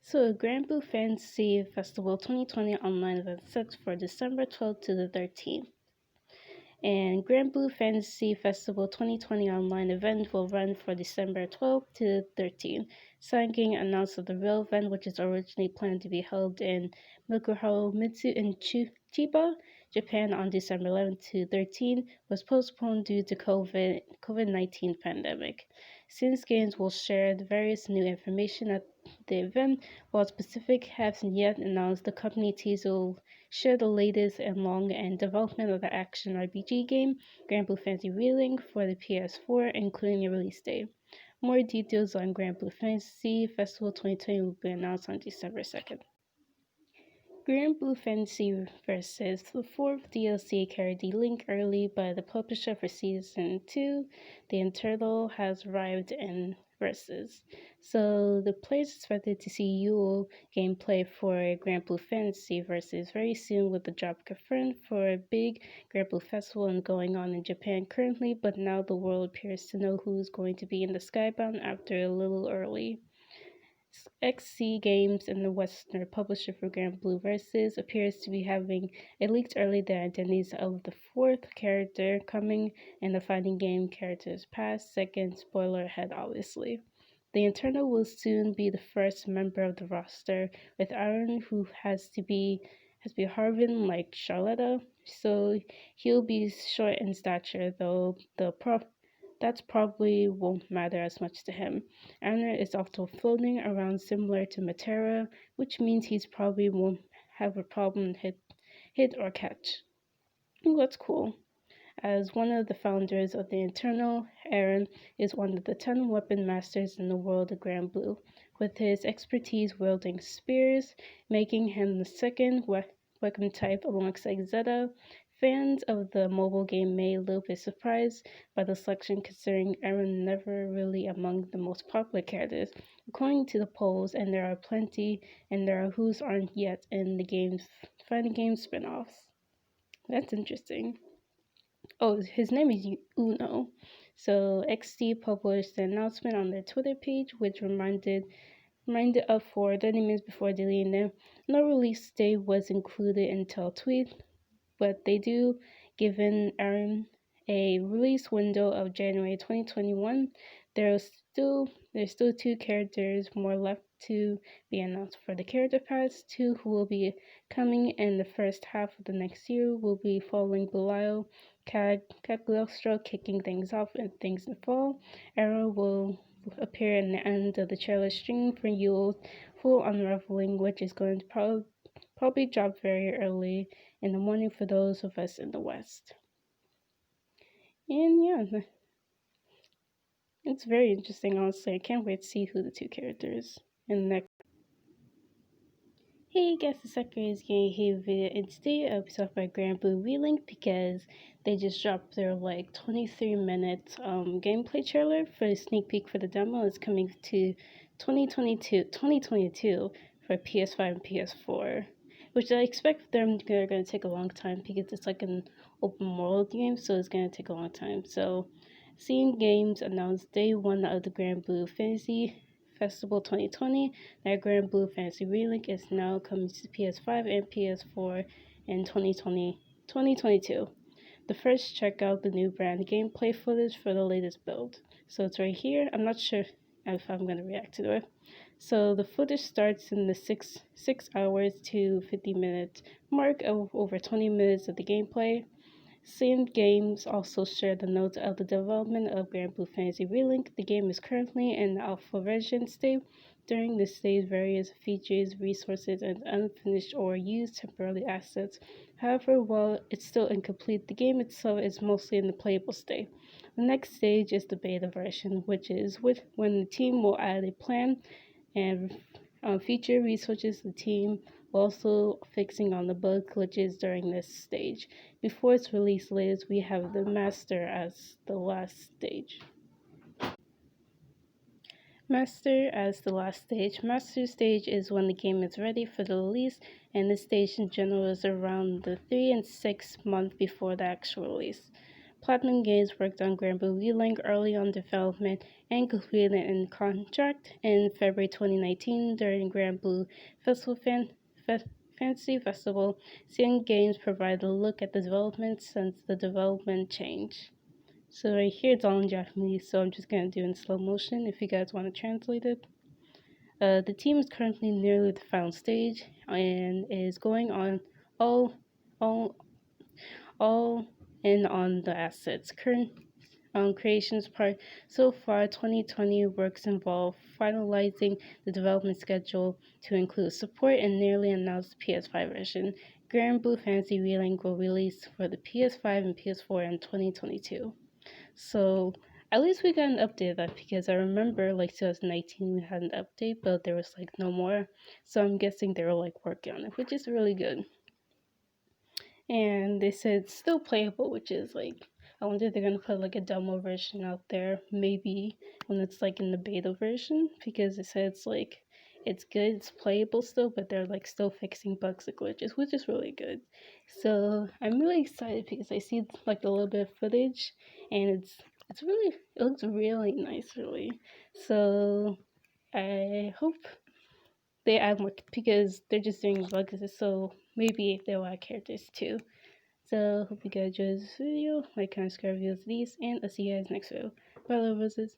So, Grandblue Fantasy Festival 2020 online event set for December 12th to the 13th. And Grandblue Fantasy Festival 2020 online event will run for December 12th to 13th. Sanking announced that the real event, which is originally planned to be held in Mitsu in Chiba, Japan on December 11th to 13th, was postponed due to COVID-19 pandemic. Since Games will share the various new information at the event, while specific hasn't yet announced, the company teaser will share the latest and long and development of the action RPG game Grandblue Fantasy Relink for the PS4, including a release date. More details on Grandblue Fantasy Festival 2020 will be announced on December 2nd. Grandblue Fantasy versus the fourth DLC carried the link early by the publisher for Season 2. The internal has arrived in Versus. So the players expected to see Yule gameplay for Grandblue Fantasy versus very soon, with the drop confirmed for a big Grandblue festival and going on in Japan currently, but now the world appears to know who's going to be in the Skybound after a little early. XC Games and the Western publisher for Grandblue Versus appears to be having leaked early the identities of the fourth character coming and the fighting game characters past. Second, spoiler ahead obviously. The internal will soon be the first member of the roster, with Aaron, who has to be Harvin like Charlotta, so he'll be short in stature, though that probably won't matter as much to him. Anna is also floating around similar to Matera, which means he's probably won't have a problem hit or catch. Ooh, that's cool. As one of the founders of the Internal, Aaron is one of the 10 weapon masters in the world of Grandblue, with his expertise wielding spears, making him the second weapon type alongside Zeta. Fans of the mobile game may a little bit surprised by the selection, considering Aaron never really among the most popular characters, according to the polls, and there are plenty, and there are who's aren't yet in the game's fighting game spin-offs. That's interesting. Oh, his name is Uno. So XD published the announcement on their Twitter page, which reminded us for 30 minutes before deleting it. No release date was included until tweet, but they do given Aaron a release window of January 2021. There's still 2 characters more left to be announced for the character pass. 2 who will be coming in the first half of the next year will be following Belial, Cagliostro kicking things off and things in fall. Aaron will appear in the end of the trailer stream for Yule's full unraveling, which is going to probably drop very early in the morning for those of us in the West. And yeah, it's very interesting, honestly. I can't wait to see who the 2 characters in the next. Hey guys, it's SAKURA-ROSEGAMER here video, and today I'll be talking about Grandblue Relink because they just dropped their 23-minute gameplay trailer for a sneak peek for the demo. It's coming to 2022 for PS5 and PS4, which I expect they're going to take a long time because it's like an open world game, so it's going to take a long time. So, Seeing Games announced day 1 of the Grandblue Fantasy Festival 2020 that Grandblue Fantasy Relink is now coming to PS5 and PS4 in 2022. The first, check out the new brand gameplay footage for the latest build. So it's right here. I'm not sure if I'm going to react to it. So the footage starts in the 6 hours to 50-minute mark of over 20 minutes of the gameplay. Same Games also shared the notes of the development of Grandblue Fantasy Relink. The game is currently in the alpha version state. During this stage, various features, resources, and unfinished or used temporary assets. However, while it's still incomplete, the game itself is mostly in the playable state. The next stage is the beta version, which is when the team will add a plan and feature resources. The team will also fixing on the bug glitches during this stage. Before its release later, we have the Master as the last stage. Master stage is when the game is ready for the release, and this stage in general is around the 3 and 6 months before the actual release. Platinum Games worked on Grandblue Relink early on development and completed it in contract in February 2019 during Grandblue Fantasy Festival. Seeing Games provided a look at the development since the development change. So right here it's all in Japanese, so I'm just gonna do it in slow motion if you guys want to translate it. The team is currently nearly the final stage and is going on all all in on the assets. Current creations part. So far, 2020 works involve finalizing the development schedule to include support and nearly announced PS5 version. Grandblue Fantasy Relink will release for the PS5 and PS4 in 2022. So at least we got an update of that, because I remember like 2019 we had an update, but there was like no more. So I'm guessing they were like working on it, which is really good. And they said it's still playable, which is like, I wonder if they're gonna put like a demo version out there, maybe when it's like in the beta version, because it said it's like it's good, it's playable still, but they're like still fixing bugs and glitches, which is really good. So I'm really excited because I see like a little bit of footage, and it's really, it looks really nice, really. So I hope they add more, because they're just doing bugs, so maybe they'll add characters too. So hope you guys enjoyed this video. Like, comment, subscribe, videos, these, and I'll see you guys next video. Bye, love roses.